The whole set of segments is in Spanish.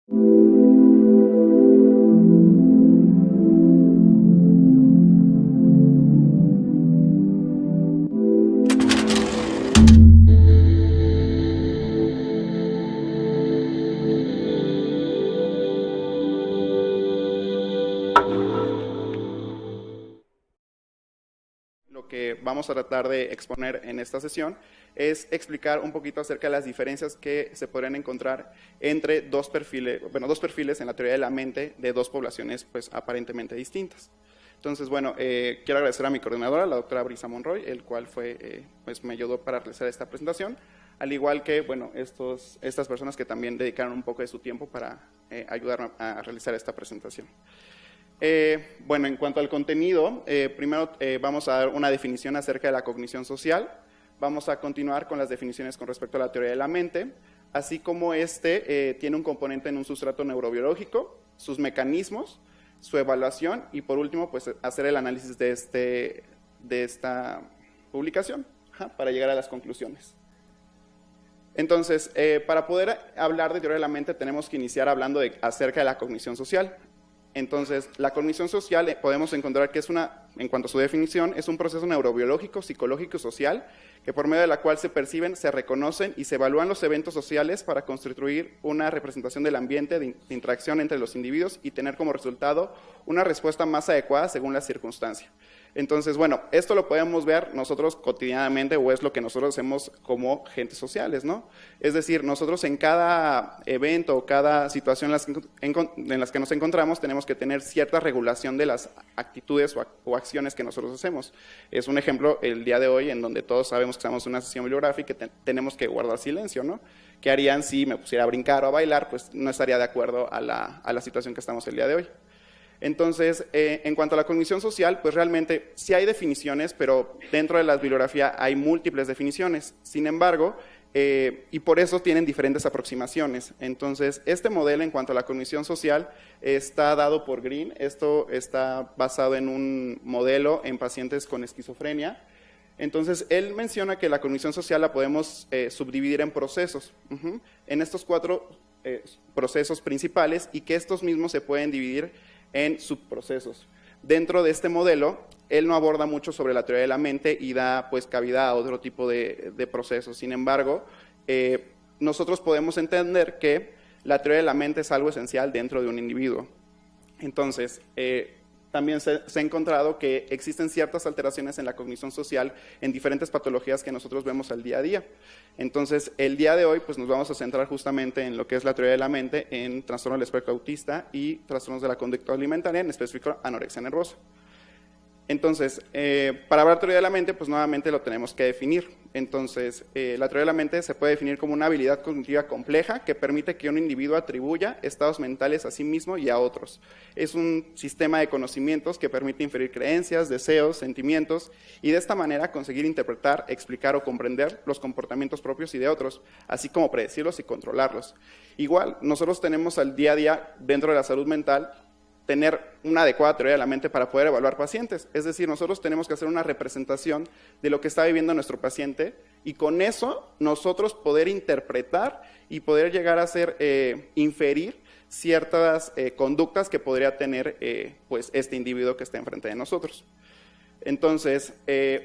Lo que vamos a tratar de exponer en esta sesión es explicar un poquito acerca de las diferencias que se podrían encontrar entre dos perfiles en la teoría de la mente de dos poblaciones pues aparentemente distintas. Entonces, bueno, quiero agradecer a mi coordinadora, la doctora Brisa Monroy, el cual pues me ayudó para realizar esta presentación, al igual que, bueno, estas personas que también dedicaron un poco de su tiempo para ayudarme a realizar esta presentación. Bueno, en cuanto al contenido, primero vamos a dar una definición acerca de la cognición social, vamos a continuar con las definiciones con respecto a la teoría de la mente, así como tiene un componente en un sustrato neurobiológico, sus mecanismos, su evaluación y por último, pues hacer el análisis de esta publicación para llegar a las conclusiones. Entonces, para poder hablar de teoría de la mente tenemos que iniciar hablando acerca de la cognición social. Entonces, la cognición social podemos encontrar que en cuanto a su definición, es un proceso neurobiológico, psicológico y social que por medio de la cual se perciben, se reconocen y se evalúan los eventos sociales para construir una representación del ambiente de interacción entre los individuos y tener como resultado una respuesta más adecuada según la circunstancia. Entonces, bueno, esto lo podemos ver nosotros cotidianamente o es lo que nosotros hacemos como agentes sociales, ¿no? Es decir, nosotros en cada evento o cada situación en las que nos encontramos tenemos que tener cierta regulación de las actitudes o acciones que nosotros hacemos. Es un ejemplo el día de hoy en donde todos sabemos que estamos en una sesión bibliográfica y tenemos que guardar silencio, ¿no? ¿Qué harían si me pusiera a brincar o a bailar? Pues no estaría de acuerdo a la situación que estamos el día de hoy. Entonces, en cuanto a la cognición social, pues realmente sí hay definiciones, pero dentro de la bibliografía hay múltiples definiciones. Sin embargo, y por eso tienen diferentes aproximaciones. Entonces, este modelo en cuanto a la cognición social está dado por Green. Esto está basado en un modelo en pacientes con esquizofrenia. Entonces, él menciona que la cognición social la podemos subdividir en procesos, en estos 4 procesos principales y que estos mismos se pueden dividir en subprocesos. Dentro de este modelo, él no aborda mucho sobre la teoría de la mente y da pues cabida a otro tipo de procesos. Sin embargo, nosotros podemos entender que la teoría de la mente es algo esencial dentro de un individuo. Entonces, también se ha encontrado que existen ciertas alteraciones en la cognición social en diferentes patologías que nosotros vemos al día a día. Entonces, el día de hoy pues nos vamos a centrar justamente en lo que es la teoría de la mente, en trastorno del espectro autista y trastornos de la conducta alimentaria, en específico anorexia nervosa. Entonces, para hablar de teoría de la mente, pues nuevamente lo tenemos que definir. Entonces, la teoría de la mente se puede definir como una habilidad cognitiva compleja que permite que un individuo atribuya estados mentales a sí mismo y a otros. Es un sistema de conocimientos que permite inferir creencias, deseos, sentimientos y de esta manera conseguir interpretar, explicar o comprender los comportamientos propios y de otros, así como predecirlos y controlarlos. Igual, nosotros tenemos al día a día dentro de la salud mental tener una adecuada teoría de la mente para poder evaluar pacientes. Es decir, nosotros tenemos que hacer una representación de lo que está viviendo nuestro paciente y con eso nosotros poder interpretar y poder llegar a inferir ciertas conductas que podría tener pues este individuo que está enfrente de nosotros. Entonces,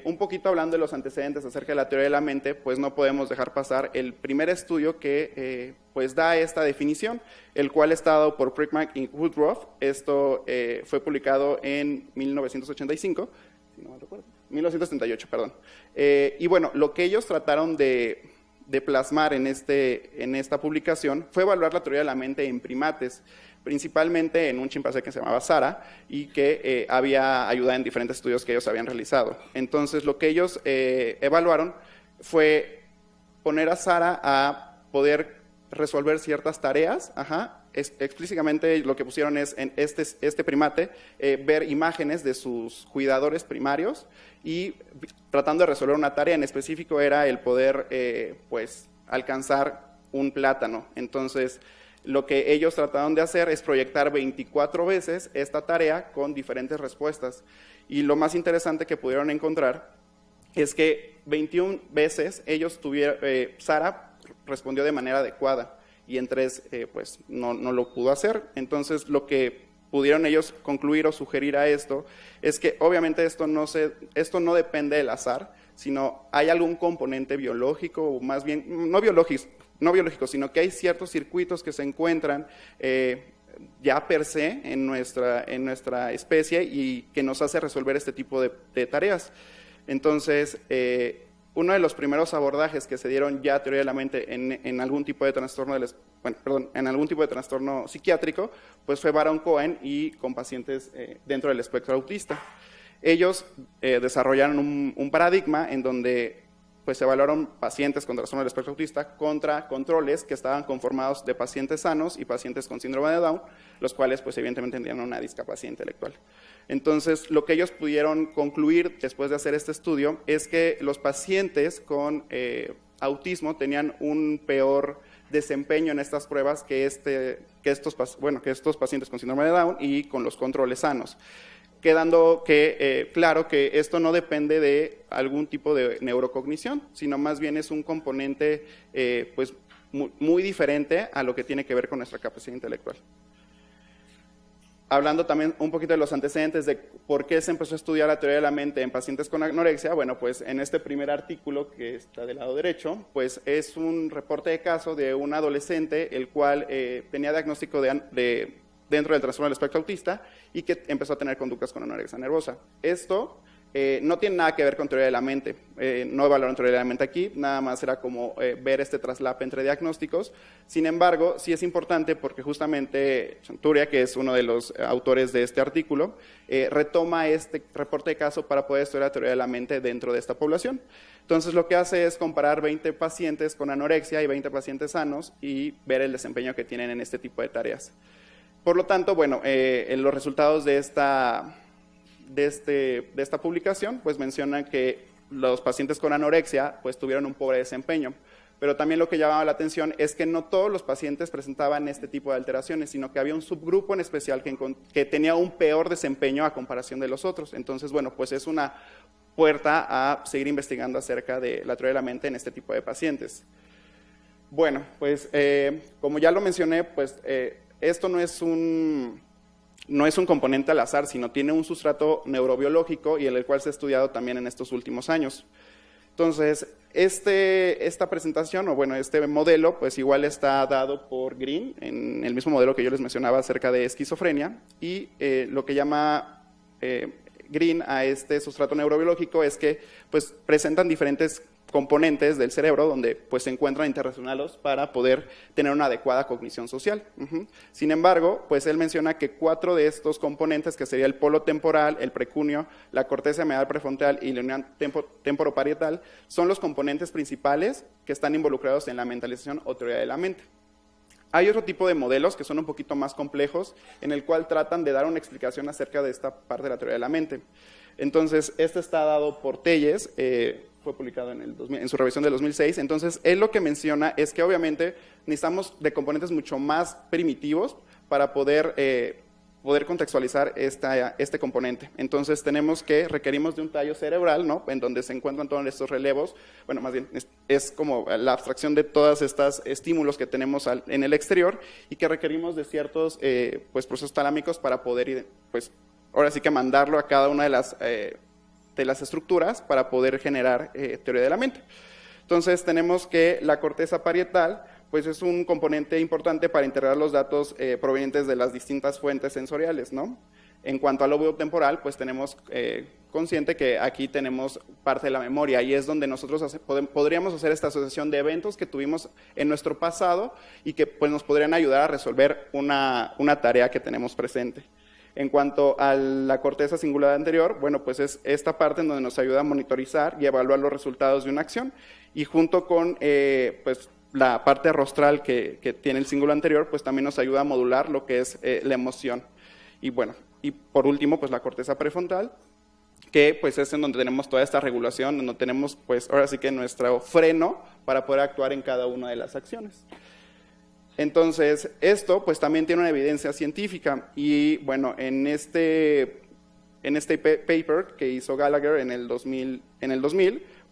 un poquito hablando de los antecedentes acerca de la teoría de la mente, pues no podemos dejar pasar el primer estudio que pues da esta definición, el cual está dado por Prickman y Woodruff. Esto fue publicado en 1985, si no me recuerdo, 1978, perdón. Y bueno, lo que ellos trataron de plasmar en esta publicación fue evaluar la teoría de la mente en primates, principalmente en un chimpancé que se llamaba Sara y que había ayudado en diferentes estudios que ellos habían realizado. Entonces, lo que ellos evaluaron fue poner a Sara a poder resolver ciertas tareas, explícitamente lo que pusieron es en este primate ver imágenes de sus cuidadores primarios y tratando de resolver una tarea en específico era el poder pues alcanzar un plátano. Entonces, lo que ellos trataron de hacer es proyectar 24 veces esta tarea con diferentes respuestas. Y lo más interesante que pudieron encontrar es que 21 veces Sara respondió de manera adecuada y en 3 pues no lo pudo hacer. Entonces lo que pudieron ellos concluir o sugerir a esto es que obviamente esto no depende del azar, sino hay algún componente biológico, o más bien no biológico, sino que hay ciertos circuitos que se encuentran ya per se en nuestra especie y que nos hace resolver este tipo de tareas. Entonces, uno de los primeros abordajes que se dieron ya a teoría de la mente en algún tipo de trastorno en algún tipo de trastorno psiquiátrico, pues fue Baron Cohen y con pacientes dentro del espectro autista. Ellos desarrollaron un paradigma en donde pues se evaluaron pacientes con trastorno del espectro autista contra controles que estaban conformados de pacientes sanos y pacientes con síndrome de Down, los cuales pues evidentemente tenían una discapacidad intelectual. Entonces, lo que ellos pudieron concluir después de hacer este estudio es que los pacientes con autismo tenían un peor desempeño en estas pruebas que estos pacientes con síndrome de Down y con los controles sanos, quedando claro que esto no depende de algún tipo de neurocognición, sino más bien es un componente pues muy diferente a lo que tiene que ver con nuestra capacidad intelectual. Hablando también un poquito de los antecedentes de por qué se empezó a estudiar la teoría de la mente en pacientes con anorexia, bueno, pues en este primer artículo que está del lado derecho, pues es un reporte de caso de un adolescente el cual tenía diagnóstico dentro del trastorno del espectro autista y que empezó a tener conductas con anorexia nervosa. Esto no tiene nada que ver con teoría de la mente, no evaluaron teoría de la mente aquí, nada más era como ver este traslape entre diagnósticos. Sin embargo, sí es importante porque justamente Chanturia, que es uno de los autores de este artículo, retoma este reporte de caso para poder estudiar la teoría de la mente dentro de esta población. Entonces lo que hace es comparar 20 pacientes con anorexia y 20 pacientes sanos y ver el desempeño que tienen en este tipo de tareas. Por lo tanto, bueno, los resultados de esta publicación pues mencionan que los pacientes con anorexia pues tuvieron un pobre desempeño, pero también lo que llamaba la atención es que no todos los pacientes presentaban este tipo de alteraciones, sino que había un subgrupo en especial que tenía un peor desempeño a comparación de los otros. Entonces, bueno, pues es una puerta a seguir investigando acerca de la teoría de la mente en este tipo de pacientes. Bueno, pues como ya lo mencioné, pues esto no es un componente al azar, sino tiene un sustrato neurobiológico y el cual se ha estudiado también en estos últimos años. Entonces, esta presentación, o bueno, este modelo, pues igual está dado por Green, en el mismo modelo que yo les mencionaba acerca de esquizofrenia, y lo que llama Green a este sustrato neurobiológico es que pues presentan diferentes componentes del cerebro donde pues se encuentran interrelacionados para poder tener una adecuada cognición social. Sin embargo, pues él menciona que 4 de estos componentes, que sería el polo temporal, el precunio, la corteza medial prefrontal y la unión temporoparietal, son los componentes principales que están involucrados en la mentalización o teoría de la mente. Hay otro tipo de modelos que son un poquito más complejos, en el cual tratan de dar una explicación acerca de esta parte de la teoría de la mente. Entonces, este está dado por Telles, fue publicado en su revisión del 2006. Entonces, él lo que menciona es que obviamente necesitamos de componentes mucho más primitivos para poder contextualizar este componente. Entonces, requerimos de un tallo cerebral, ¿no?, en donde se encuentran todos estos relevos. Bueno, más bien, es como la abstracción de todos estos estímulos que tenemos en el exterior y que requerimos de ciertos pues, procesos talámicos para poder, pues, ahora sí que mandarlo a cada una de las estructuras para poder generar teoría de la mente. Entonces, tenemos que la corteza parietal pues es un componente importante para integrar los datos provenientes de las distintas fuentes sensoriales, ¿no? En cuanto al lóbulo temporal, pues tenemos consciente que aquí tenemos parte de la memoria y es donde nosotros podríamos hacer esta asociación de eventos que tuvimos en nuestro pasado y que pues, nos podrían ayudar a resolver una tarea que tenemos presente. En cuanto a la corteza cingulada anterior, bueno, pues es esta parte en donde nos ayuda a monitorizar y evaluar los resultados de una acción y junto con pues, la parte rostral que tiene el cíngulo anterior, pues también nos ayuda a modular lo que es la emoción. Y bueno, y por último, pues la corteza prefrontal, que pues es en donde tenemos toda esta regulación, donde tenemos pues ahora sí que nuestro freno para poder actuar en cada una de las acciones. Entonces, esto pues también tiene una evidencia científica y bueno, en este paper que hizo Gallagher en el 2000,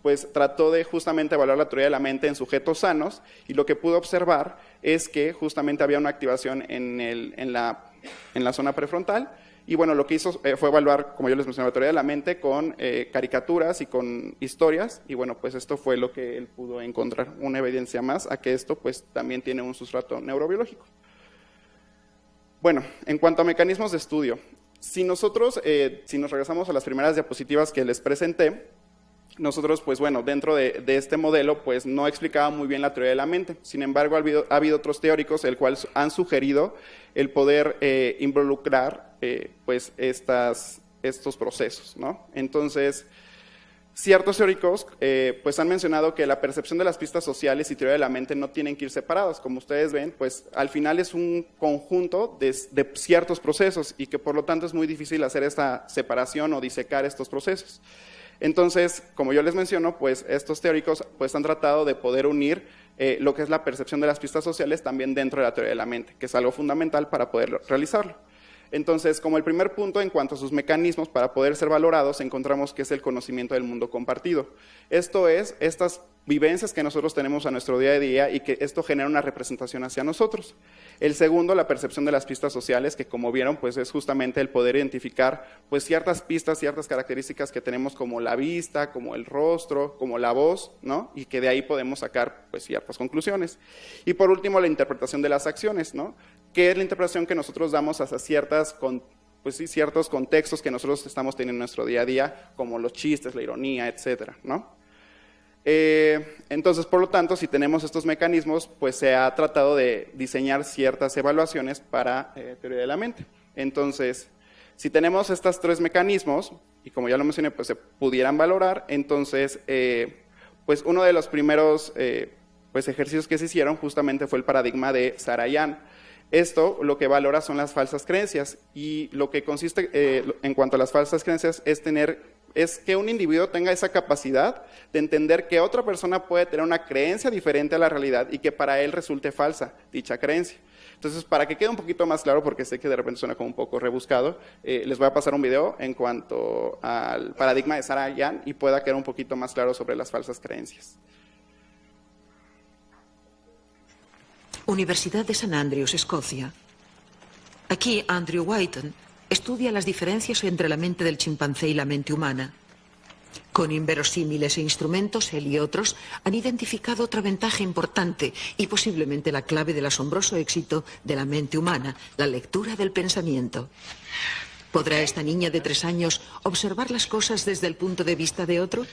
pues trató de justamente evaluar la teoría de la mente en sujetos sanos, y lo que pudo observar es que justamente había una activación en la zona prefrontal, y bueno, lo que hizo fue evaluar, como yo les mencionaba, la teoría de la mente con caricaturas y con historias, y bueno, pues esto fue lo que él pudo encontrar, una evidencia más a que esto pues también tiene un sustrato neurobiológico. Bueno, en cuanto a mecanismos de estudio, si nos regresamos a las primeras diapositivas que les presenté, nosotros, pues bueno, dentro de este modelo, pues no explicaba muy bien la teoría de la mente. Sin embargo, ha habido otros teóricos, el cual han sugerido el poder involucrar, pues, estos procesos, ¿no? Entonces, ciertos teóricos, pues han mencionado que la percepción de las pistas sociales y teoría de la mente no tienen que ir separadas. Como ustedes ven, pues, al final es un conjunto de ciertos procesos y que, por lo tanto, es muy difícil hacer esta separación o disecar estos procesos. Entonces, como yo les menciono, pues estos teóricos pues, han tratado de poder unir lo que es la percepción de las pistas sociales también dentro de la teoría de la mente, que es algo fundamental para poder realizarlo. Entonces, como el primer punto en cuanto a sus mecanismos para poder ser valorados, encontramos que es el conocimiento del mundo compartido. Esto es, estas vivencias que nosotros tenemos a nuestro día a día y que esto genera una representación hacia nosotros. El segundo, la percepción de las pistas sociales, que como vieron, pues es justamente el poder identificar pues ciertas pistas, ciertas características que tenemos como la vista, como el rostro, como la voz, ¿no? Y que de ahí podemos sacar pues ciertas conclusiones. Y por último, la interpretación de las acciones, ¿no? Que es la interpretación que nosotros damos hacia ciertos contextos que nosotros estamos teniendo en nuestro día a día, como los chistes, la ironía, etcétera, ¿no? Entonces, por lo tanto, si tenemos estos mecanismos, pues se ha tratado de diseñar ciertas evaluaciones para teoría de la mente. Entonces, si tenemos estos tres mecanismos, y como ya lo mencioné, pues se pudieran valorar, entonces, pues uno de los primeros pues ejercicios que se hicieron justamente fue el paradigma de Sarayan. Esto lo que valora son las falsas creencias, y lo que consiste en cuanto a las falsas creencias es que un individuo tenga esa capacidad de entender que otra persona puede tener una creencia diferente a la realidad y que para él resulte falsa dicha creencia. Entonces, para que quede un poquito más claro, porque sé que de repente suena como un poco rebuscado, les voy a pasar un video en cuanto al paradigma de Sarayan y pueda quedar un poquito más claro sobre las falsas creencias. Universidad de St. Andrews, Escocia. Aquí, Andrew Whiten estudia las diferencias entre la mente del chimpancé y la mente humana. Con inverosímiles instrumentos, él y otros han identificado otra ventaja importante y posiblemente la clave del asombroso éxito de la mente humana, la lectura del pensamiento. ¿Podrá esta niña de 3 años observar las cosas desde el punto de vista de otro?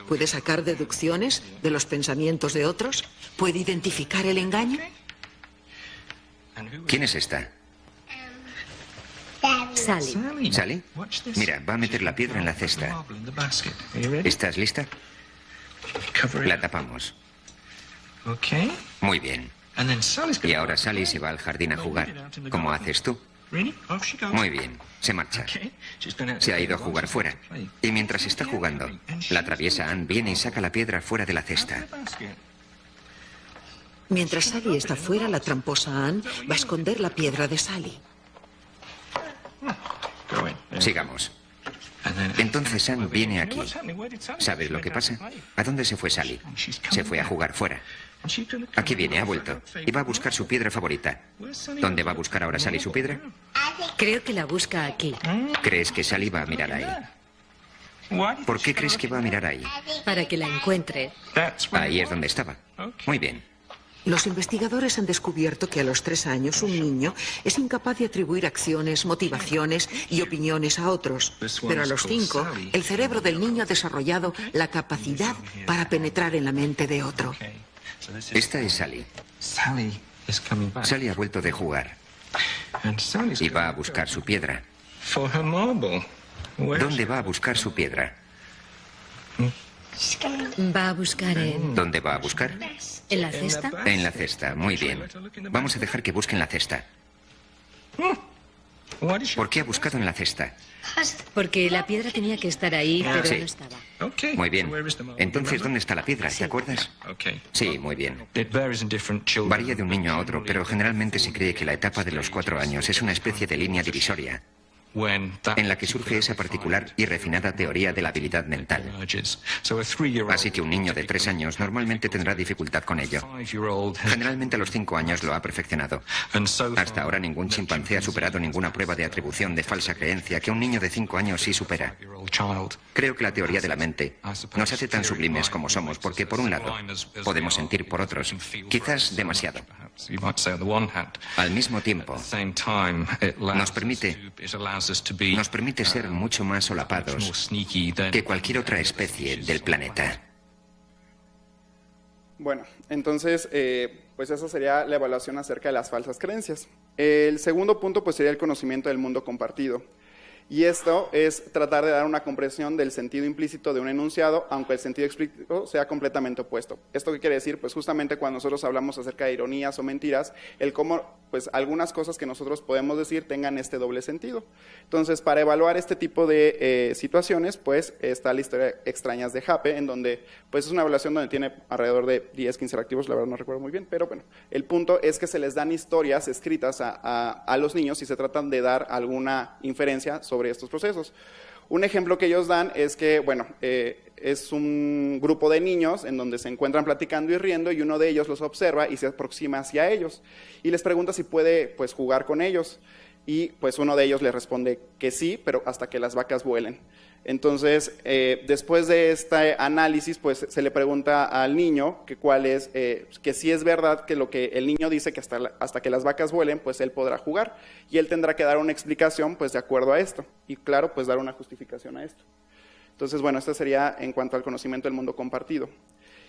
¿Puede sacar deducciones de los pensamientos de otros? ¿Puede identificar el engaño? ¿Quién es esta? Sally. ¿Sally? Mira, va a meter la piedra en la cesta. ¿Estás lista? La tapamos. Muy bien. Y ahora Sally se va al jardín a jugar. ¿Cómo haces tú? Muy bien, se marcha. Se ha ido a jugar fuera. Y mientras está jugando, la traviesa Anne viene y saca la piedra fuera de la cesta. Mientras Sally está fuera, la tramposa Anne va a esconder la piedra de Sally. Sigamos. Entonces Anne viene aquí. ¿Sabes lo que pasa? ¿A dónde se fue Sally? Se fue a jugar fuera. Aquí viene, ha vuelto. Y va a buscar su piedra favorita. ¿Dónde va a buscar ahora Sally su piedra? Creo que la busca aquí. ¿Crees que Sally va a mirar ahí? ¿Por qué crees que va a mirar ahí? Para que la encuentre. Ahí es donde estaba. Muy bien. Los investigadores han descubierto que a los 3 años un niño es incapaz de atribuir acciones, motivaciones y opiniones a otros. Pero a los 5, el cerebro del niño ha desarrollado la capacidad para penetrar en la mente de otro. Esta es Sally. Sally ha vuelto de jugar. Y va a buscar su piedra. ¿Dónde va a buscar su piedra? Va a buscar en... ¿Dónde va a buscar? ¿En la cesta? En la cesta, muy bien. Vamos a dejar que busque en la cesta. ¿Por qué ha buscado en la cesta? Porque la piedra tenía que estar ahí, pero Sí. no estaba. Muy bien. Entonces, ¿dónde está la piedra? ¿Te acuerdas? Sí, muy bien. Varía de un niño a otro, pero generalmente se cree que la etapa de los 4 años es una especie de línea divisoria. en la que surge esa particular y refinada teoría de la habilidad mental. Así que un niño de 3 años normalmente tendrá dificultad con ello. Generalmente a los 5 años lo ha perfeccionado. Hasta ahora ningún chimpancé ha superado ninguna prueba de atribución de falsa creencia que un niño de 5 años sí supera. Creo que la teoría de la mente nos hace tan sublimes como somos porque, por un lado, podemos sentir por otros, quizás demasiado. Al mismo tiempo, nos permite ser mucho más solapados que cualquier otra especie del planeta. Bueno, entonces, pues esa sería la evaluación acerca de las falsas creencias. El segundo punto, pues sería el conocimiento del mundo compartido. Y esto es tratar de dar una comprensión del sentido implícito de un enunciado, aunque el sentido explícito sea completamente opuesto. ¿Esto qué quiere decir? Pues justamente cuando nosotros hablamos acerca de ironías o mentiras, el cómo pues algunas cosas que nosotros podemos decir tengan este doble sentido. Entonces, para evaluar este tipo de situaciones, pues está la historia Extrañas de Jape, en donde pues es una evaluación donde tiene alrededor de 10, 15 reactivos, la verdad no recuerdo muy bien, pero bueno, el punto es que se les dan historias escritas a los niños y se tratan de dar alguna inferencia sobre estos procesos. Un ejemplo que ellos dan es que, bueno, es un grupo de niños en donde se encuentran platicando y riendo y uno de ellos los observa y se aproxima hacia ellos y les pregunta si puede pues jugar con ellos y pues uno de ellos le responde que sí, pero hasta que las vacas vuelen. Entonces, después de este análisis, pues se le pregunta al niño que cuál es, que si es verdad que lo que el niño dice que hasta que las vacas vuelen, pues él podrá jugar y él tendrá que dar una explicación pues de acuerdo a esto y claro, pues dar una justificación a esto. Entonces, bueno, esto sería en cuanto al conocimiento del mundo compartido.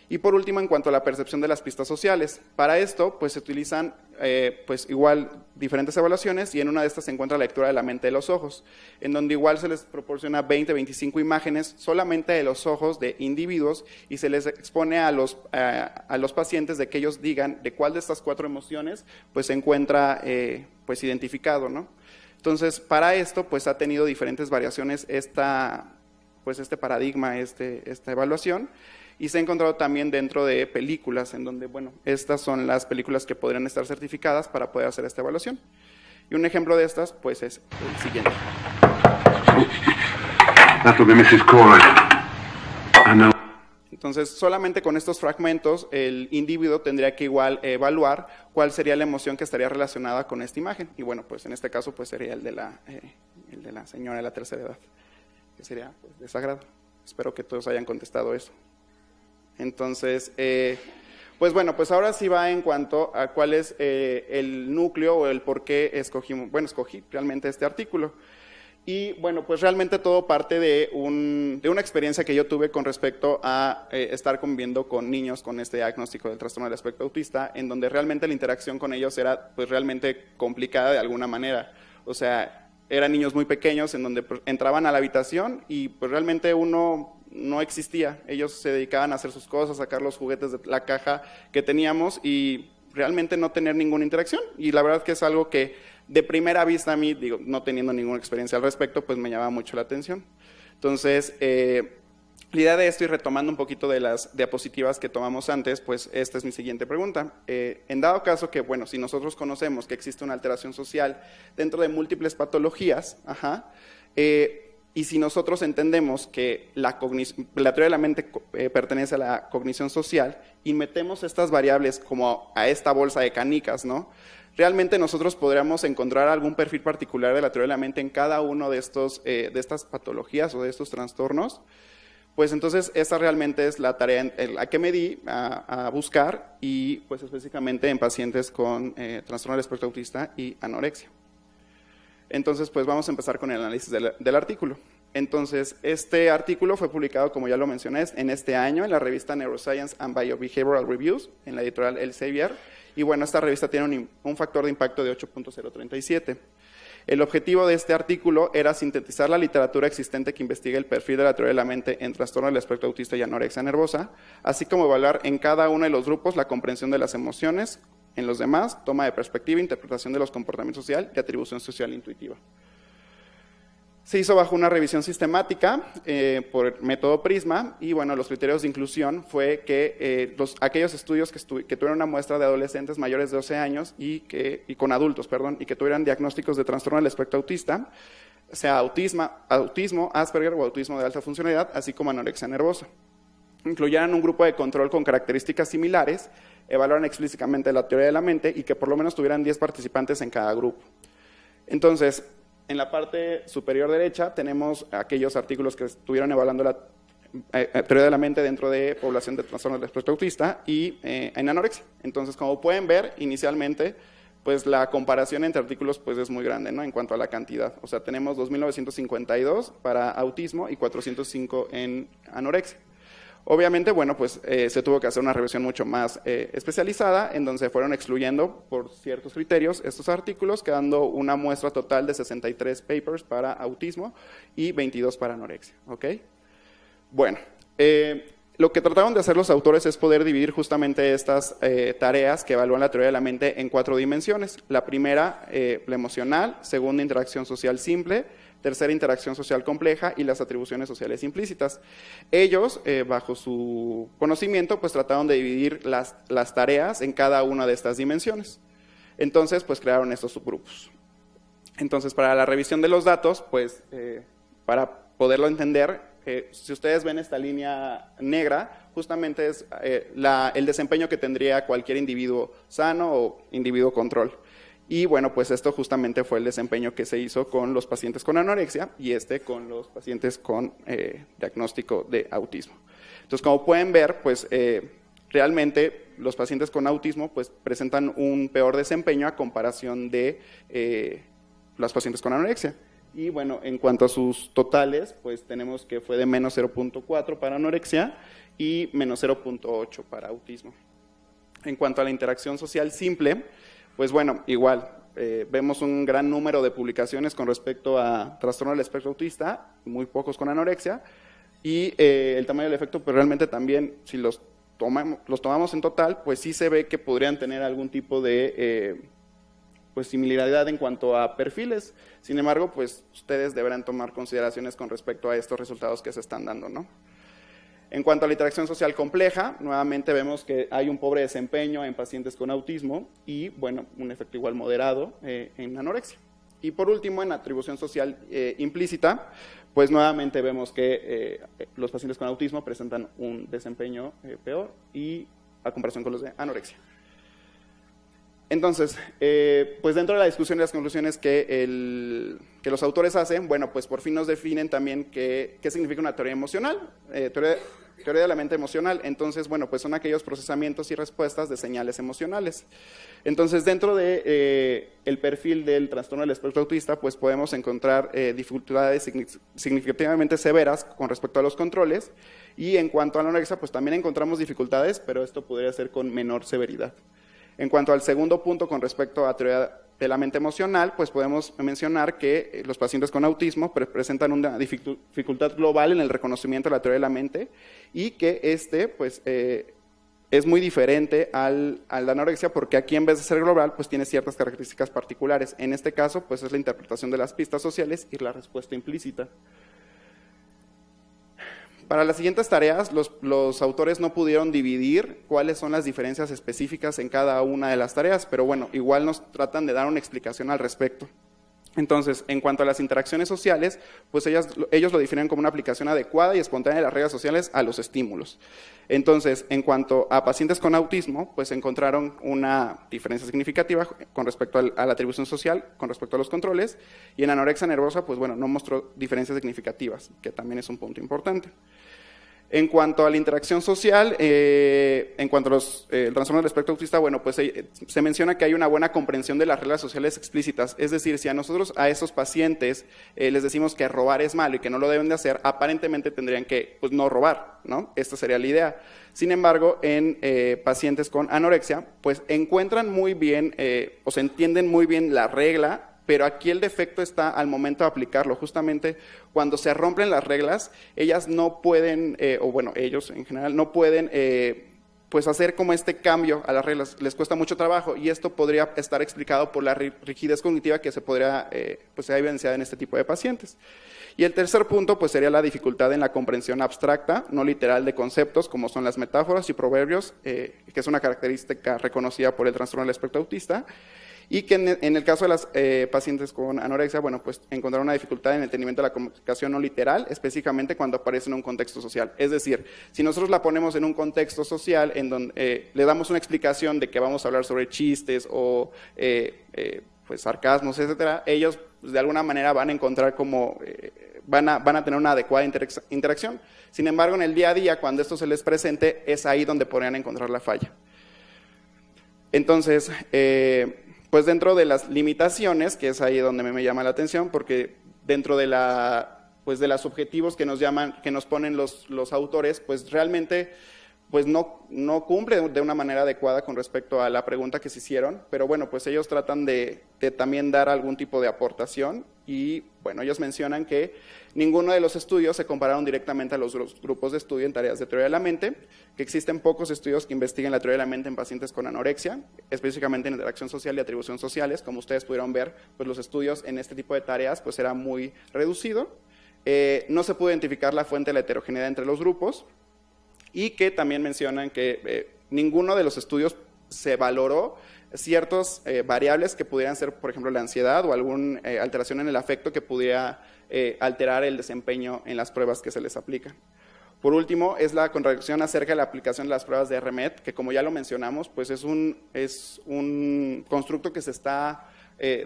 Y por último, en cuanto a la percepción de las pistas sociales. Para esto, pues se utilizan pues igual diferentes evaluaciones y en una de estas se encuentra la lectura de la mente de los ojos, en donde igual se les proporciona 20, 25 imágenes solamente de los ojos de individuos y se les expone a los pacientes de que ellos digan de cuál de estas 4 emociones pues se encuentra pues identificado, ¿no? Entonces, para esto pues ha tenido diferentes variaciones este paradigma, esta evaluación. Y se ha encontrado también dentro de películas, en donde, bueno, estas son las películas que podrían estar certificadas para poder hacer esta evaluación. Y un ejemplo de estas, pues, es el siguiente. Entonces, solamente con estos fragmentos, el individuo tendría que igual evaluar cuál sería la emoción que estaría relacionada con esta imagen. Y bueno, pues en este caso, pues sería el de la señora de la tercera edad, que sería pues, desagrado. Espero que todos hayan contestado eso. Entonces, pues bueno, pues ahora sí va en cuanto a cuál es el núcleo o el por qué escogí realmente este artículo. Y bueno, pues realmente todo parte de una experiencia que yo tuve con respecto a estar conviviendo con niños con este diagnóstico del trastorno del espectro autista, en donde realmente la interacción con ellos era pues realmente complicada de alguna manera. O sea, eran niños muy pequeños en donde entraban a la habitación y pues realmente uno no existía. Ellos se dedicaban a hacer sus cosas, a sacar los juguetes de la caja que teníamos y realmente no tener ninguna interacción. Y la verdad que es algo que de primera vista a mí, digo, no teniendo ninguna experiencia al respecto, pues me llamaba mucho la atención. Entonces, la idea de esto y retomando un poquito de las diapositivas que tomamos antes, pues esta es mi siguiente pregunta. En dado caso que, bueno, si nosotros conocemos que existe una alteración social dentro de múltiples patologías, y si nosotros entendemos que la teoría de la mente pertenece a la cognición social y metemos estas variables como a esta bolsa de canicas, ¿no? Realmente nosotros podríamos encontrar algún perfil particular de la teoría de la mente en cada uno de estas patologías o de estos trastornos. Pues entonces esta realmente es la tarea en la que me di a buscar y pues específicamente en pacientes con trastorno del espectro autista y anorexia. Entonces, pues vamos a empezar con el análisis del artículo. Entonces, este artículo fue publicado, como ya lo mencioné, en este año en la revista Neuroscience and Biobehavioral Reviews, en la editorial Elsevier, y bueno, esta revista tiene un factor de impacto de 8.037. El objetivo de este artículo era sintetizar la literatura existente que investiga el perfil de la teoría de la mente en trastorno del espectro autista y anorexia nervosa, así como evaluar en cada uno de los grupos la comprensión de las emociones, en los demás, toma de perspectiva, interpretación de los comportamientos sociales y atribución social intuitiva. Se hizo bajo una revisión sistemática por el método Prisma y bueno, los criterios de inclusión fue que aquellos estudios que tuvieron una muestra de adolescentes mayores de 12 años y con adultos, y que tuvieran diagnósticos de trastorno del espectro autista, sea autismo, Asperger o autismo de alta funcionalidad, así como anorexia nervosa. Incluyeran un grupo de control con características similares, evaluaran explícitamente la teoría de la mente y que por lo menos tuvieran 10 participantes en cada grupo. Entonces, en la parte superior derecha tenemos aquellos artículos que estuvieron evaluando la teoría de la mente dentro de población de trastorno del espectro autista y en anorexia. Entonces, como pueden ver, inicialmente, pues la comparación entre artículos pues es muy grande, ¿no? En cuanto a la cantidad. O sea, tenemos 2.952 para autismo y 405 en anorexia. Obviamente, bueno, pues se tuvo que hacer una revisión mucho más especializada, en donde se fueron excluyendo por ciertos criterios estos artículos, quedando una muestra total de 63 papers para autismo y 22 para anorexia, ¿ok? Bueno, lo que trataron de hacer los autores es poder dividir justamente estas tareas que evalúan la teoría de la mente en 4 dimensiones. La primera, la emocional; segunda, interacción social simple; tercera, interacción social compleja; y las atribuciones sociales implícitas. Ellos, bajo su conocimiento, pues trataron de dividir las tareas en cada una de estas dimensiones. Entonces, pues crearon estos subgrupos. Entonces, para la revisión de los datos, pues para poderlo entender, si ustedes ven esta línea negra, justamente es el desempeño que tendría cualquier individuo sano o individuo control. Y bueno, pues esto justamente fue el desempeño que se hizo con los pacientes con anorexia y con los pacientes con diagnóstico de autismo. Entonces, como pueden ver, pues realmente los pacientes con autismo pues presentan un peor desempeño a comparación de los pacientes con anorexia. Y bueno, en cuanto a sus totales, pues tenemos que fue de menos 0.4 para anorexia y menos 0.8 para autismo. En cuanto a la interacción social simple, pues bueno, igual, vemos un gran número de publicaciones con respecto a trastorno del espectro autista, muy pocos con anorexia, y el tamaño del efecto, pues realmente también, si los tomamos en total, pues sí se ve que podrían tener algún tipo de pues similaridad en cuanto a perfiles. Sin embargo, pues ustedes deberán tomar consideraciones con respecto a estos resultados que se están dando, ¿no? En cuanto a la interacción social compleja, nuevamente vemos que hay un pobre desempeño en pacientes con autismo y, bueno, un efecto igual moderado en anorexia. Y por último, en atribución social implícita, pues nuevamente vemos que los pacientes con autismo presentan un desempeño peor y a comparación con los de anorexia. Entonces, pues dentro de la discusión y las conclusiones que los autores hacen, bueno, pues por fin nos definen también qué significa una teoría emocional, teoría de la mente emocional. Entonces, bueno, pues son aquellos procesamientos y respuestas de señales emocionales. Entonces, dentro de el perfil del trastorno del espectro autista, pues podemos encontrar dificultades significativamente severas con respecto a los controles, y en cuanto a la anorexia, pues también encontramos dificultades, pero esto podría ser con menor severidad. En cuanto al segundo punto con respecto a teoría de la mente emocional, pues podemos mencionar que los pacientes con autismo presentan una dificultad global en el reconocimiento de la teoría de la mente y que pues, es muy diferente a la anorexia, porque aquí en vez de ser global, pues tiene ciertas características particulares. En este caso, pues es la interpretación de las pistas sociales y la respuesta implícita. Para las siguientes tareas, los autores no pudieron dividir cuáles son las diferencias específicas en cada una de las tareas, pero bueno, igual nos tratan de dar una explicación al respecto. Entonces, en cuanto a las interacciones sociales, pues ellos lo definen como una aplicación adecuada y espontánea de las reglas sociales a los estímulos. Entonces, en cuanto a pacientes con autismo, pues encontraron una diferencia significativa con respecto a la atribución social, con respecto a los controles, y en anorexia nervosa, pues bueno, no mostró diferencias significativas, que también es un punto importante. En cuanto a la interacción social, en cuanto a el trastorno del espectro autista, bueno, pues se menciona que hay una buena comprensión de las reglas sociales explícitas. Es decir, si a esos pacientes les decimos que robar es malo y que no lo deben de hacer, aparentemente tendrían que pues, no robar, ¿no? Esta sería la idea. Sin embargo, en pacientes con anorexia, pues encuentran muy bien, o se entienden muy bien la regla, pero aquí el defecto está al momento de aplicarlo. Justamente cuando se rompen las reglas, ellas no pueden, o bueno, ellos en general no pueden pues hacer como este cambio a las reglas, les cuesta mucho trabajo, y esto podría estar explicado por la rigidez cognitiva que se podría, pues se ha evidenciado en este tipo de pacientes. Y el tercer punto pues sería la dificultad en la comprensión abstracta, no literal, de conceptos como son las metáforas y proverbios, que es una característica reconocida por el trastorno del espectro autista. y que en el caso de las pacientes con anorexia, bueno, pues encontraron una dificultad en el entendimiento de la comunicación no literal, específicamente cuando aparece en un contexto social. Es decir, si nosotros la ponemos en un contexto social en donde le damos una explicación de que vamos a hablar sobre chistes o pues sarcasmos, etcétera, ellos pues, de alguna manera van a encontrar como van a tener una adecuada interacción. Sin embargo, en el día a día, cuando esto se les presente, es ahí donde podrían encontrar la falla. Entonces, pues dentro de las limitaciones, que es ahí donde me llama la atención, porque dentro de de los objetivos que nos ponen los autores, pues realmente pues no cumple de una manera adecuada con respecto a la pregunta que se hicieron, pero bueno, pues ellos tratan de también dar algún tipo de aportación y bueno, ellos mencionan que ninguno de los estudios se compararon directamente a los grupos de estudio en tareas de teoría de la mente, que existen pocos estudios que investiguen la teoría de la mente en pacientes con anorexia, específicamente en interacción social y atribución sociales. Como ustedes pudieron ver, pues los estudios en este tipo de tareas pues era muy reducido, no se pudo identificar la fuente de la heterogeneidad entre los grupos, y que también mencionan que ninguno de los estudios se valoró ciertas variables que pudieran ser, por ejemplo, la ansiedad o alguna alteración en el afecto que pudiera alterar el desempeño en las pruebas que se les aplican. Por último, es la contradicción acerca de la aplicación de las pruebas de RMED, que como ya lo mencionamos, pues es un constructo que se está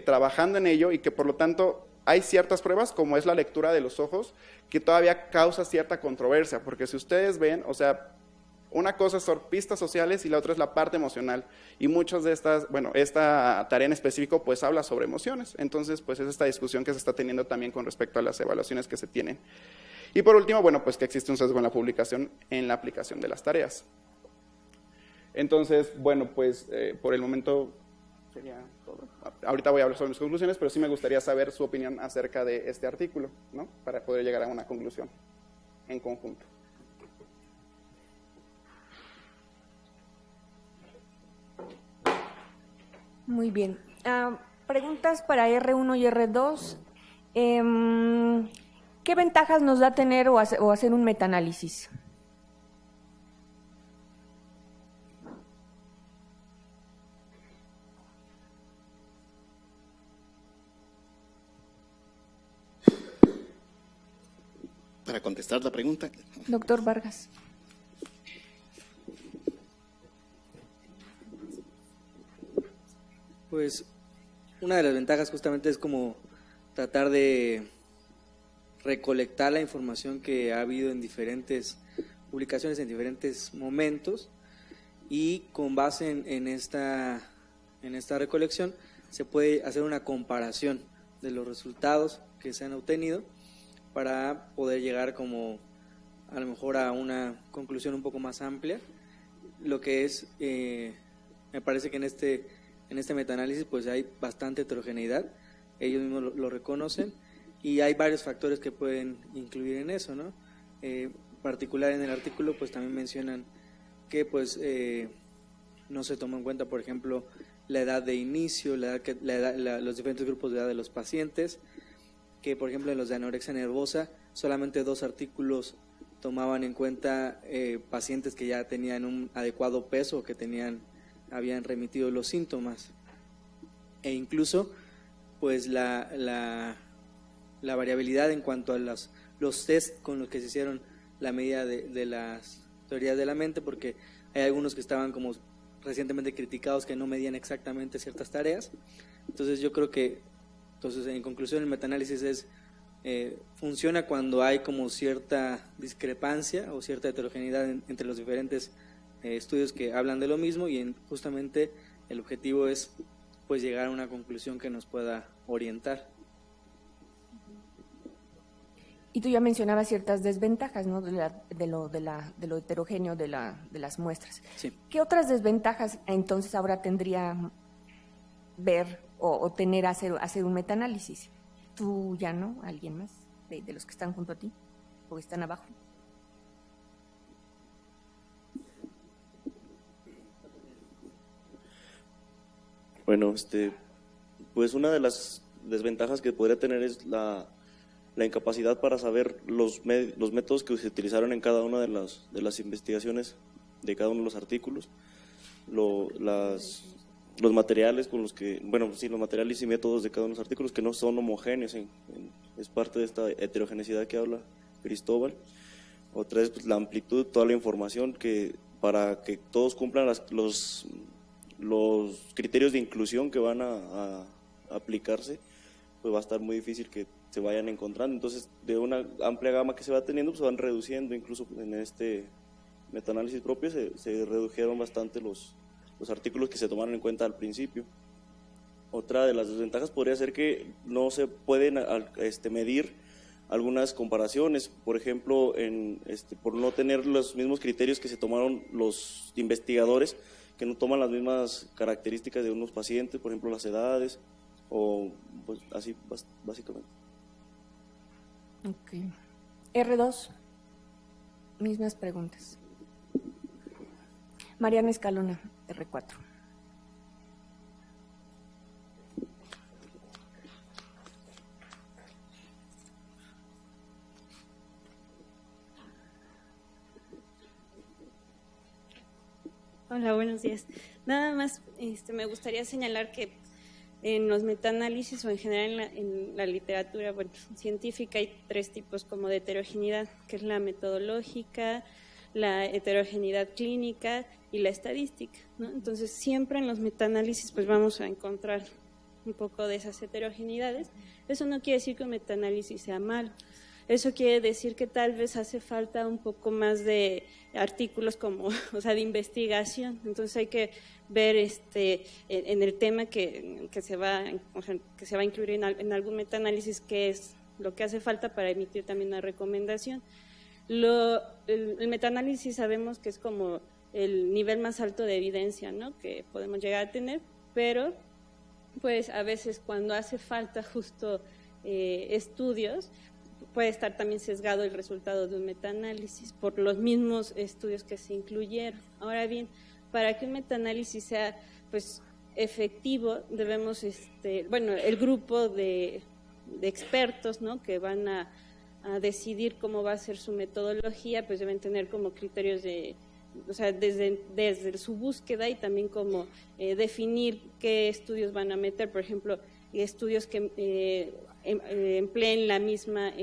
trabajando en ello y que por lo tanto hay ciertas pruebas, como es la lectura de los ojos, que todavía causa cierta controversia, porque si ustedes ven, o sea, una cosa son pistas sociales y la otra es la parte emocional, y muchas de estas, bueno, esta tarea en específico pues habla sobre emociones, entonces pues es esta discusión que se está teniendo también con respecto a las evaluaciones que se tienen. Y por último, bueno, pues que existe un sesgo en la publicación en la aplicación de las tareas. Entonces, bueno, pues por el momento sería todo. Ahorita voy a hablar sobre mis conclusiones, pero sí me gustaría saber su opinión acerca de este artículo, ¿no? Para poder llegar a una conclusión en conjunto. Muy bien. Preguntas para R1 y R2. ¿Qué ventajas nos da tener o hacer un metaanálisis? Para contestar la pregunta. Doctor Vargas. Pues una de las ventajas justamente es como tratar de recolectar la información que ha habido en diferentes publicaciones, en diferentes momentos, y con base en esta recolección se puede hacer una comparación de los resultados que se han obtenido para poder llegar como a lo mejor a una conclusión un poco más amplia. Lo que es, me parece que en este metaanálisis pues hay bastante heterogeneidad, ellos mismos lo reconocen, y hay varios factores que pueden incluir en eso, ¿no? Particular en el artículo pues también mencionan que pues no se toma en cuenta, por ejemplo, la edad de inicio, los diferentes grupos de edad de los pacientes, que por ejemplo en los de anorexia nervosa solamente 2 artículos tomaban en cuenta pacientes que ya tenían un adecuado peso, que habían remitido los síntomas, e incluso pues la variabilidad en cuanto a los test con los que se hicieron la medida de las teorías de la mente, porque hay algunos que estaban como recientemente criticados que no medían exactamente ciertas tareas. Entonces yo creo que, en conclusión, el metaanálisis funciona cuando hay como cierta discrepancia o cierta heterogeneidad entre los diferentes estudios que hablan de lo mismo, y justamente el objetivo es pues llegar a una conclusión que nos pueda orientar. Y tú ya mencionabas ciertas desventajas, ¿no? de lo heterogéneo de las muestras. Sí. ¿Qué otras desventajas entonces ahora tendría ver o tener hacer un metaanálisis? Tú ya, ¿no? ¿Alguien más de los que están junto a ti o que están abajo? Bueno, pues una de las desventajas que podría tener es la incapacidad para saber los métodos que se utilizaron en cada una de las investigaciones de cada uno de los artículos, los materiales con los que, bueno, sí, los materiales y métodos de cada uno de los artículos que no son homogéneos, es parte de esta heterogeneidad que habla Cristóbal. Otra es pues, la amplitud, toda la información que para que todos cumplan los criterios de inclusión que van a aplicarse, pues va a estar muy difícil que se vayan encontrando. Entonces, de una amplia gama que se va teniendo, pues se van reduciendo, incluso en este metaanálisis propio se redujeron bastante los artículos que se tomaron en cuenta al principio. Otra de las desventajas podría ser que no se pueden medir algunas comparaciones, por ejemplo, por no tener los mismos criterios que se tomaron los investigadores, que no toman las mismas características de unos pacientes, por ejemplo, las edades, o pues así básicamente. Ok. R2, mismas preguntas. Mariana Escalona, R4. Hola, buenos días. Nada más me gustaría señalar que en los metaanálisis o en general en la literatura científica hay tres tipos como de heterogeneidad, que es la metodológica, la heterogeneidad clínica y la estadística, ¿no? Entonces siempre en los metaanálisis pues vamos a encontrar un poco de esas heterogeneidades. Eso no quiere decir que un metaanálisis sea malo. Eso quiere decir que tal vez hace falta un poco más de artículos como, o sea, de investigación. Entonces hay que ver en el tema que se va a incluir en algún metaanálisis qué es lo que hace falta para emitir también una recomendación. El metaanálisis sabemos que es como el nivel más alto de evidencia, ¿no?, que podemos llegar a tener, pero pues a veces cuando hace falta justo estudios, puede estar también sesgado el resultado de un metaanálisis por los mismos estudios que se incluyeron. Ahora bien, para que un metaanálisis sea pues efectivo, debemos, el grupo de expertos, ¿no?, que van a decidir cómo va a ser su metodología, pues deben tener como criterios o sea, desde su búsqueda y también como definir qué estudios van a meter, por ejemplo, estudios que empleen las mismas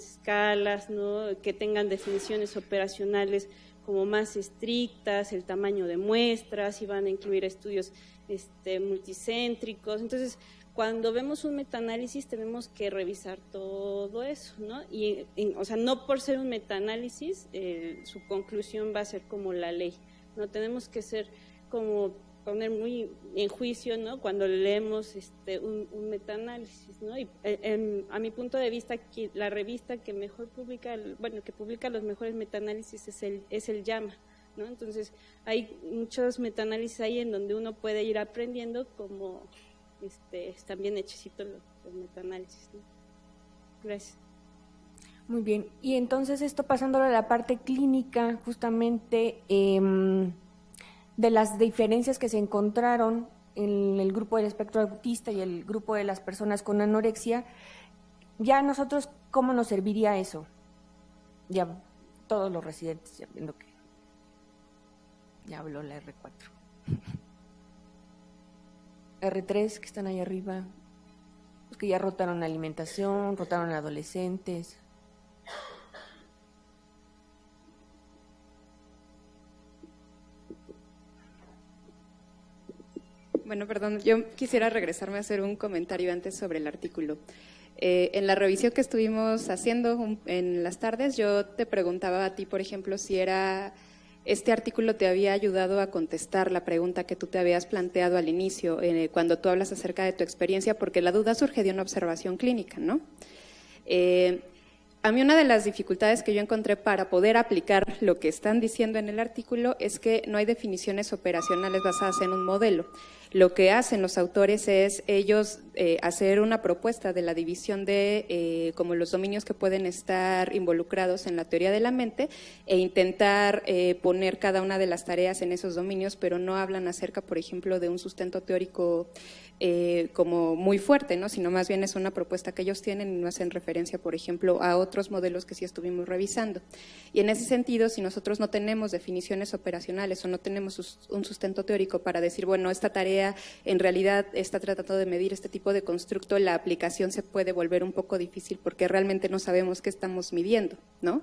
escalas, ¿no?, que tengan definiciones operacionales como más estrictas, el tamaño de muestras, y van a incluir estudios multicéntricos. Entonces, cuando vemos un metaanálisis tenemos que revisar todo eso, ¿no? Y, o sea, no por ser un metaanálisis, su conclusión va a ser como la ley, ¿no? Tenemos que ser como poner muy en juicio, ¿no?, cuando leemos un metaanálisis, ¿no? Y a mi punto de vista, la revista que mejor publica, que publica los mejores metaanálisis es el JAMA, ¿no? Entonces hay muchos metaanálisis ahí en donde uno puede ir aprendiendo cómo están bien hechecitos los metaanálisis, ¿no? Gracias. Muy bien. Y entonces esto pasándolo a la parte clínica, justamente de las diferencias que se encontraron en el grupo del espectro autista y el grupo de las personas con anorexia, ya nosotros, ¿cómo nos serviría eso? Ya todos los residentes, ya viendo que ya habló la R4. R3, que están ahí arriba, los que ya rotaron alimentación, rotaron adolescentes. Bueno, perdón, yo quisiera regresarme a hacer un comentario antes sobre el artículo. En la revisión que estuvimos haciendo en las tardes, yo te preguntaba a ti, por ejemplo, si este artículo te había ayudado a contestar la pregunta que tú te habías planteado al inicio, cuando tú hablas acerca de tu experiencia, porque la duda surge de una observación clínica, ¿no? A mí una de las dificultades que yo encontré para poder aplicar lo que están diciendo en el artículo es que no hay definiciones operacionales basadas en un modelo. lo que hacen los autores es ellos hacer una propuesta de la división de como los dominios que pueden estar involucrados en la teoría de la mente e intentar poner cada una de las tareas en esos dominios, pero no hablan acerca, por ejemplo, de un sustento teórico como muy fuerte, ¿no? Sino más bien es una propuesta que ellos tienen y no hacen referencia, por ejemplo, a otros modelos que sí estuvimos revisando. Y en ese sentido, si nosotros no tenemos definiciones operacionales o no tenemos un sustento teórico para decir, bueno, esta tarea en realidad está tratando de medir este tipo de constructo, la aplicación se puede volver un poco difícil porque realmente no sabemos qué estamos midiendo, ¿no?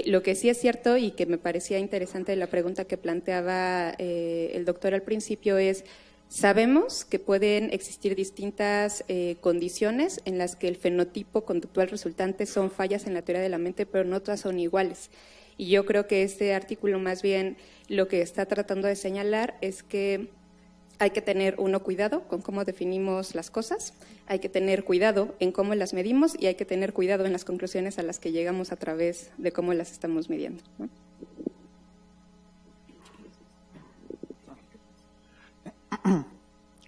Lo que sí es cierto y que me parecía interesante la pregunta que planteaba el doctor al principio es, sabemos que pueden existir distintas condiciones en las que el fenotipo conductual resultante son fallas en la teoría de la mente, pero no todas son iguales. Y yo creo que este artículo más bien lo que está tratando de señalar es que hay que tener cuidado con cómo definimos las cosas, hay que tener cuidado en cómo las medimos y hay que tener cuidado en las conclusiones a las que llegamos a través de cómo las estamos midiendo, ¿no?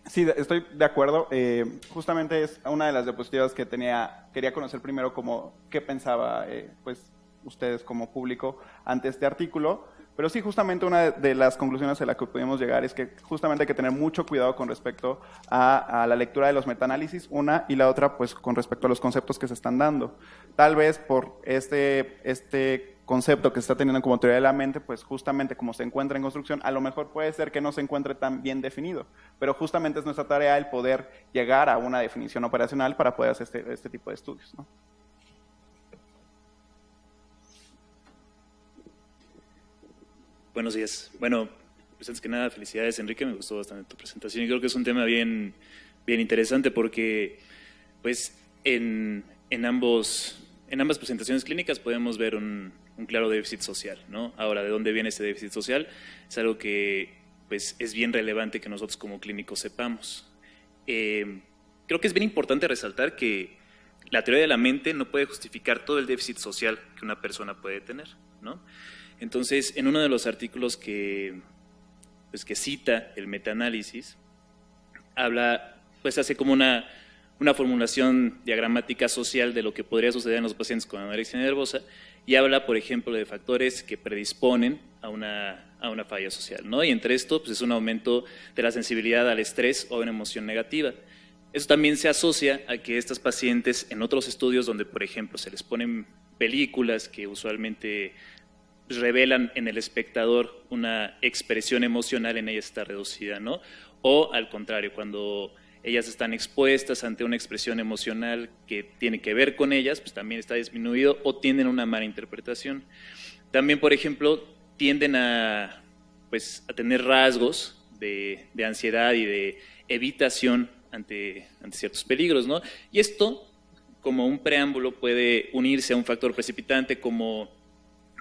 Sí, estoy de acuerdo. Justamente es una de las diapositivas que quería conocer primero como qué pensaba pues ustedes como público ante este artículo. Pero sí, justamente una de las conclusiones a las que pudimos llegar es que justamente hay que tener mucho cuidado con respecto a la lectura de los metaanálisis, una, y la otra pues con respecto a los conceptos que se están dando. Tal vez por este concepto que se está teniendo como teoría de la mente, pues justamente como se encuentra en construcción, a lo mejor puede ser que no se encuentre tan bien definido, pero justamente es nuestra tarea el poder llegar a una definición operacional para poder hacer este tipo de estudios, ¿no? Buenos días. Bueno, pues antes que nada, felicidades, Enrique, me gustó bastante tu presentación y creo que es un tema bien interesante porque pues en ambas presentaciones clínicas podemos ver un claro déficit social, ¿no? Ahora, ¿de dónde viene ese déficit social? Es algo que pues es bien relevante que nosotros como clínicos sepamos. Creo que es bien importante resaltar que la teoría de la mente no puede justificar todo el déficit social que una persona puede tener, ¿no? Entonces, en uno de los artículos que cita el metaanálisis, hace como una formulación diagramática social de lo que podría suceder en los pacientes con anorexia nervosa y habla, por ejemplo, de factores que predisponen a una falla social, ¿no? Y entre esto pues, es un aumento de la sensibilidad al estrés o a una emoción negativa. Eso también se asocia a que estas pacientes, en otros estudios donde, por ejemplo, se les ponen películas que usualmente revelan en el espectador una expresión emocional, en ellas está reducida, ¿no? O al contrario, cuando ellas están expuestas ante una expresión emocional que tiene que ver con ellas, pues también está disminuido o tienden a una mala interpretación. También, por ejemplo, tienden a tener rasgos de ansiedad y de evitación ante ciertos peligros, ¿no? Y esto, como un preámbulo, puede unirse a un factor precipitante como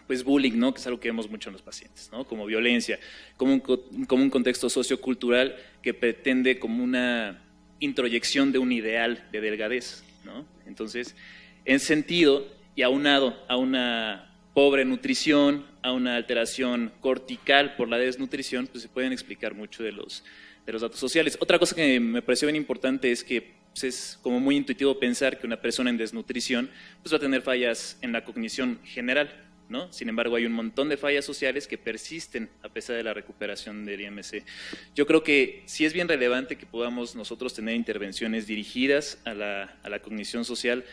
pues bullying, ¿no? Que es algo que vemos mucho en los pacientes, ¿no? Como violencia, como un contexto sociocultural que pretende como una introyección de un ideal de delgadez, ¿no? Entonces, en sentido y aunado a una pobre nutrición, a una alteración cortical por la desnutrición, pues se pueden explicar mucho de los datos sociales. Otra cosa que me pareció bien importante es que pues es como muy intuitivo pensar que una persona en desnutrición pues va a tener fallas en la cognición general, ¿no? Sin embargo, hay un montón de fallas sociales que persisten a pesar de la recuperación del IMC. Yo creo que sí es bien relevante que podamos nosotros tener intervenciones dirigidas a la cognición social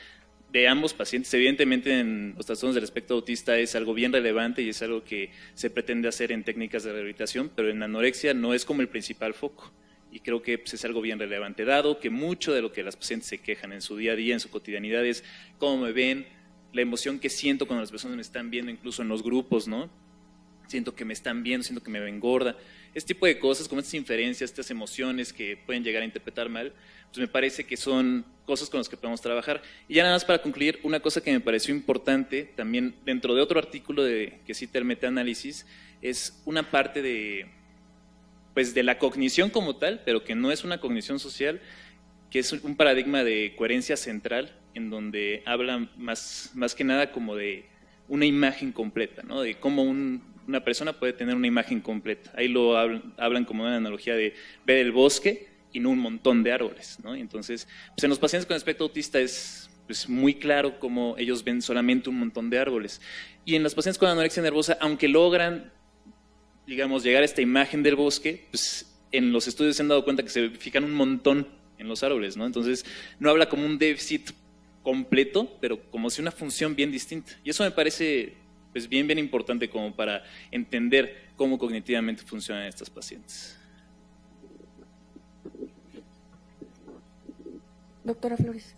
de ambos pacientes. Evidentemente, en los trastornos del espectro autista es algo bien relevante y es algo que se pretende hacer en técnicas de rehabilitación, pero en anorexia no es como el principal foco. Y creo que pues, es algo bien relevante, dado que mucho de lo que las pacientes se quejan en su día a día, en su cotidianidad, es cómo me ven, la emoción que siento cuando las personas me están viendo, incluso en los grupos, ¿no? Siento que me están viendo, siento que me ven gorda. Este tipo de cosas, como estas inferencias, estas emociones que pueden llegar a interpretar mal, pues me parece que son cosas con las que podemos trabajar. Y ya nada más para concluir, una cosa que me pareció importante, también dentro de otro artículo que cita el metaanálisis, es una parte de la cognición como tal, pero que no es una cognición social, que es un paradigma de coherencia central, en donde habla más que nada como de una imagen completa, ¿no? De cómo una persona puede tener una imagen completa. Ahí lo hablan como una analogía de ver el bosque y no un montón de árboles, ¿no? Entonces, pues en los pacientes con espectro autista es muy claro cómo ellos ven solamente un montón de árboles. Y en los pacientes con anorexia nervosa, aunque logran, digamos, llegar a esta imagen del bosque, pues en los estudios se han dado cuenta que se fijan un montón en los árboles, ¿no? Entonces, no habla como un déficit completo, pero como si una función bien distinta. Y eso me parece pues bien importante como para entender cómo cognitivamente funcionan estas pacientes. Doctora Flores.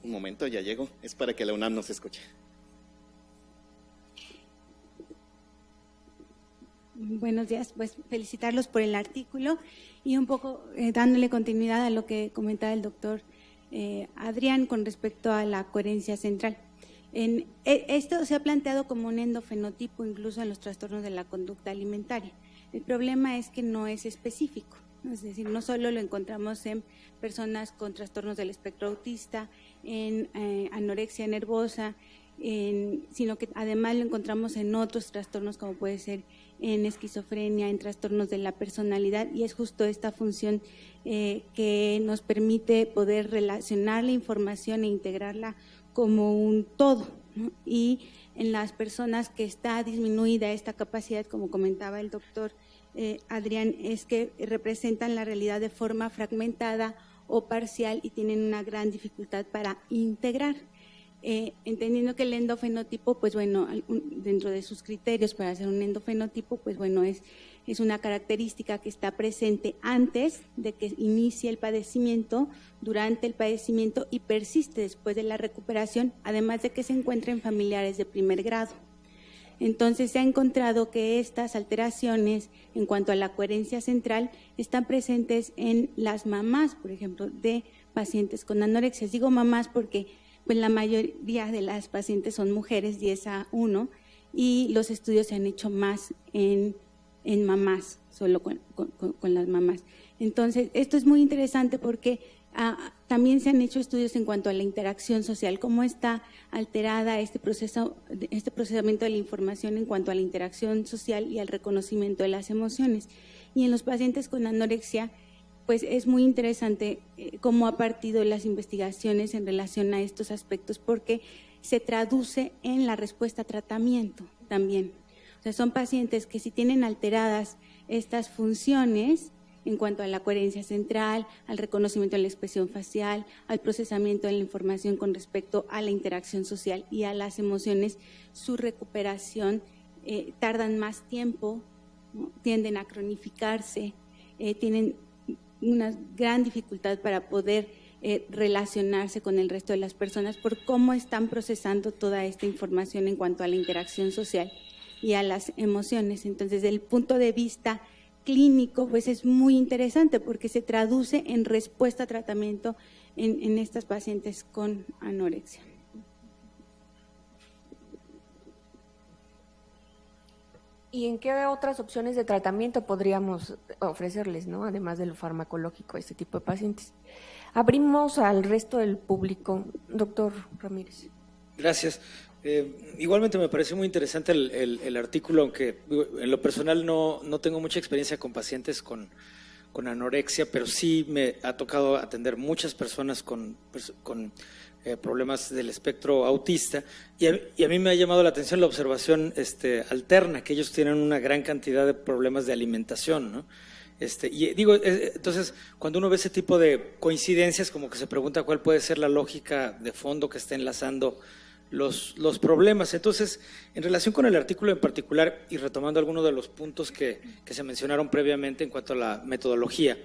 Un momento, ya llego. Es para que la UNAM nos escuche. Buenos días, pues felicitarlos por el artículo y un poco dándole continuidad a lo que comentaba el doctor Adrián con respecto a la coherencia central. Esto se ha planteado como un endofenotipo incluso en los trastornos de la conducta alimentaria. El problema es que no es específico, es decir, no solo lo encontramos en personas con trastornos del espectro autista, en anorexia nervosa, sino que además lo encontramos en otros trastornos como puede ser en esquizofrenia, en trastornos de la personalidad, y es justo esta función que nos permite poder relacionar la información e integrarla como un todo, ¿no? Y en las personas que está disminuida esta capacidad, como comentaba el doctor Adrián, es que representan la realidad de forma fragmentada o parcial y tienen una gran dificultad para integrar. Entendiendo que el endofenotipo, pues bueno, dentro de sus criterios para hacer un endofenotipo, pues bueno, es una característica que está presente antes de que inicie el padecimiento, durante el padecimiento y persiste después de la recuperación, además de que se encuentra en familiares de primer grado. Entonces se ha encontrado que estas alteraciones en cuanto a la coherencia central están presentes en las mamás, por ejemplo, de pacientes con anorexia. Digo mamás porque pues la mayoría de las pacientes son mujeres, 10-1, y los estudios se han hecho más en mamás, solo con las mamás. Entonces, esto es muy interesante porque también se han hecho estudios en cuanto a la interacción social, cómo está alterada este procesamiento de la información en cuanto a la interacción social y al reconocimiento de las emociones. Y en los pacientes con anorexia, pues es muy interesante cómo ha partido las investigaciones en relación a estos aspectos, porque se traduce en la respuesta a tratamiento también. O sea, son pacientes que si tienen alteradas estas funciones en cuanto a la coherencia central, al reconocimiento de la expresión facial, al procesamiento de la información con respecto a la interacción social y a las emociones, su recuperación tardan más tiempo, ¿no? Tienden a cronificarse, tienen una gran dificultad para poder relacionarse con el resto de las personas por cómo están procesando toda esta información en cuanto a la interacción social y a las emociones. Entonces, desde el punto de vista clínico, pues es muy interesante porque se traduce en respuesta a tratamiento en estas pacientes con anorexia. ¿Y en qué otras opciones de tratamiento podríamos ofrecerles, ¿no? Además de lo farmacológico, a este tipo de pacientes? Abrimos al resto del público. Doctor Ramírez. Gracias. Igualmente me pareció muy interesante el artículo, aunque en lo personal no tengo mucha experiencia con pacientes con anorexia, pero sí me ha tocado atender muchas personas con problemas del espectro autista, y a mí me ha llamado la atención la observación alterna, que ellos tienen una gran cantidad de problemas de alimentación, ¿no? Y digo, entonces, cuando uno ve ese tipo de coincidencias, como que se pregunta cuál puede ser la lógica de fondo que está enlazando los problemas. Entonces, en relación con el artículo en particular, y retomando algunos de los puntos que se mencionaron previamente en cuanto a la metodología,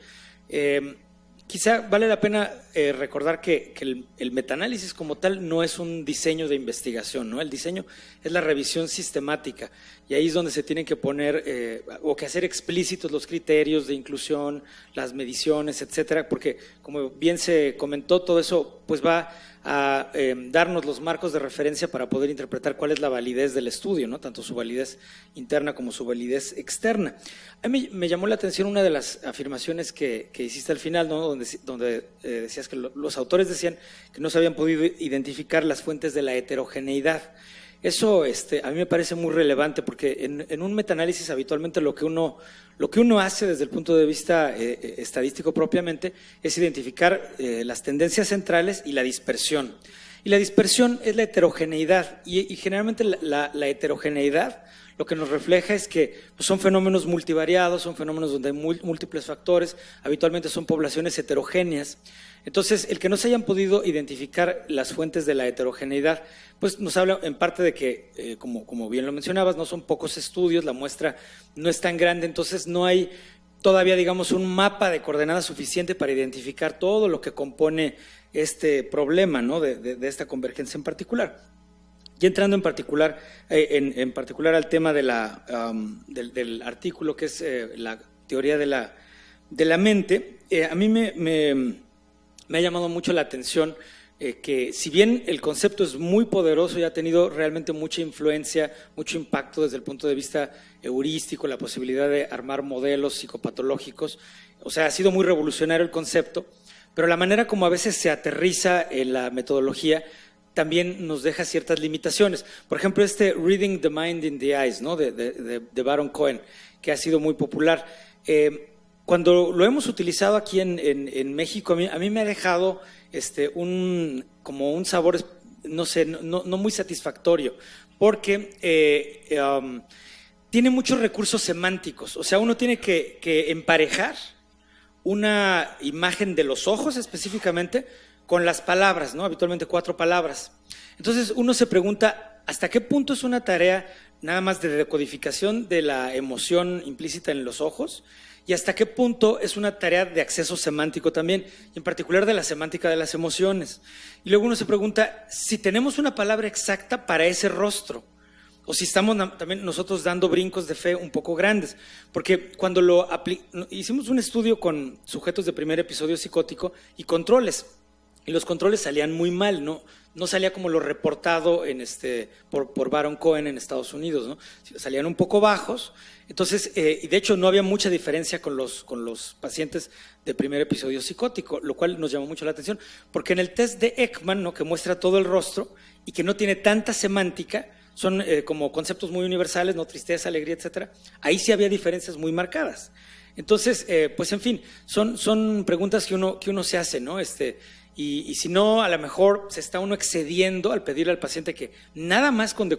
quizá vale la pena recordar que el metaanálisis como tal no es un diseño de investigación, ¿no? El diseño es la revisión sistemática, y ahí es donde se tienen que poner o que hacer explícitos los criterios de inclusión, las mediciones, etcétera, porque como bien se comentó, todo eso pues va a darnos los marcos de referencia para poder interpretar cuál es la validez del estudio, ¿no? Tanto su validez interna como su validez externa. A mí me llamó la atención una de las afirmaciones que hiciste al final, ¿no? Donde decías que los autores decían que no se habían podido identificar las fuentes de la heterogeneidad. Eso a mí me parece muy relevante porque en un metaanálisis habitualmente lo que uno hace desde el punto de vista estadístico propiamente es identificar las tendencias centrales y la dispersión. Y la dispersión es la heterogeneidad y generalmente la heterogeneidad lo que nos refleja es que pues, son fenómenos multivariados, son fenómenos donde hay múltiples factores, habitualmente son poblaciones heterogéneas. Entonces, el que no se hayan podido identificar las fuentes de la heterogeneidad, pues nos habla en parte de que, como bien lo mencionabas, no son pocos estudios, la muestra no es tan grande, entonces no hay todavía, digamos, un mapa de coordenadas suficiente para identificar todo lo que compone este problema, ¿no? de esta convergencia en particular. Y entrando en particular al tema de del artículo, que es la teoría de la mente, a mí me ha llamado mucho la atención que si bien el concepto es muy poderoso y ha tenido realmente mucha influencia, mucho impacto desde el punto de vista heurístico, la posibilidad de armar modelos psicopatológicos, o sea, ha sido muy revolucionario el concepto, pero la manera como a veces se aterriza en la metodología también nos deja ciertas limitaciones. Por ejemplo, Reading the Mind in the Eyes, ¿no? de Baron Cohen, que ha sido muy popular. Cuando lo hemos utilizado aquí en México, a mí me ha dejado como un sabor, no sé, no muy satisfactorio, porque tiene muchos recursos semánticos. O sea, uno tiene que emparejar una imagen de los ojos específicamente con las palabras, ¿no? Habitualmente 4 palabras. Entonces uno se pregunta, ¿hasta qué punto es una tarea nada más de decodificación de la emoción implícita en los ojos? ¿Y hasta qué punto es una tarea de acceso semántico también, y en particular de la semántica de las emociones? Y luego uno se pregunta, si tenemos una palabra exacta para ese rostro, o si estamos también nosotros dando brincos de fe un poco grandes. Porque cuando hicimos un estudio con sujetos de primer episodio psicótico y controles, y los controles salían muy mal, no salía como lo reportado por Baron Cohen en Estados Unidos, ¿no? Salían un poco bajos, entonces, y de hecho no había mucha diferencia con los pacientes de primer episodio psicótico, lo cual nos llamó mucho la atención, porque en el test de Ekman, ¿no? que muestra todo el rostro y que no tiene tanta semántica, son como conceptos muy universales, ¿no? Tristeza, alegría, etcétera, ahí sí había diferencias muy marcadas. Entonces, pues en fin, son preguntas que uno se hace, ¿no? Y si no, a lo mejor se está uno excediendo al pedirle al paciente que nada más con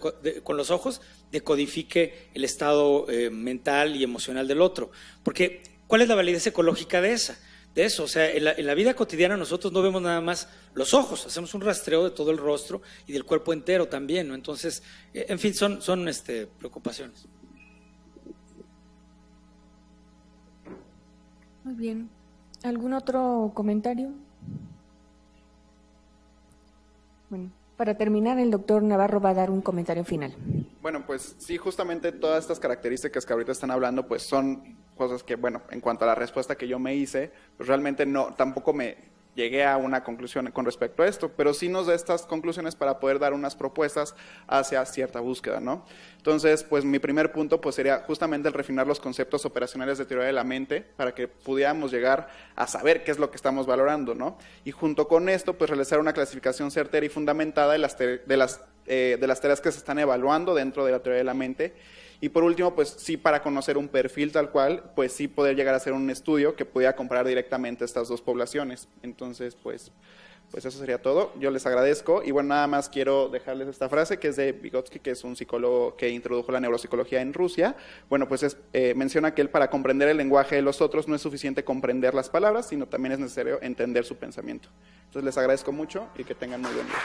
los ojos decodifique el estado mental y emocional del otro. Porque, ¿cuál es la validez ecológica de eso? O sea, en la vida cotidiana nosotros no vemos nada más los ojos, hacemos un rastreo de todo el rostro y del cuerpo entero también, ¿no? Entonces, en fin, son preocupaciones. Muy bien. ¿Algún otro comentario? Bueno, para terminar, el doctor Navarro va a dar un comentario final. Bueno, pues sí, justamente todas estas características que ahorita están hablando, pues son cosas que, bueno, en cuanto a la respuesta que yo me hice, pues realmente tampoco me llegué a una conclusión con respecto a esto, pero sí nos da estas conclusiones para poder dar unas propuestas hacia cierta búsqueda, ¿no? Entonces, pues mi primer punto pues sería justamente el refinar los conceptos operacionales de teoría de la mente para que pudiéramos llegar a saber qué es lo que estamos valorando, ¿no? Y junto con esto, pues realizar una clasificación certera y fundamentada de las tareas que se están evaluando dentro de la teoría de la mente. Y por último, pues sí, para conocer un perfil tal cual, pues sí poder llegar a hacer un estudio que pudiera comparar directamente estas dos poblaciones. Entonces, pues eso sería todo. Yo les agradezco. Y bueno, nada más quiero dejarles esta frase que es de Vygotsky, que es un psicólogo que introdujo la neuropsicología en Rusia. Bueno, pues menciona que él, para comprender el lenguaje de los otros no es suficiente comprender las palabras, sino también es necesario entender su pensamiento. Entonces les agradezco mucho y que tengan muy buen día.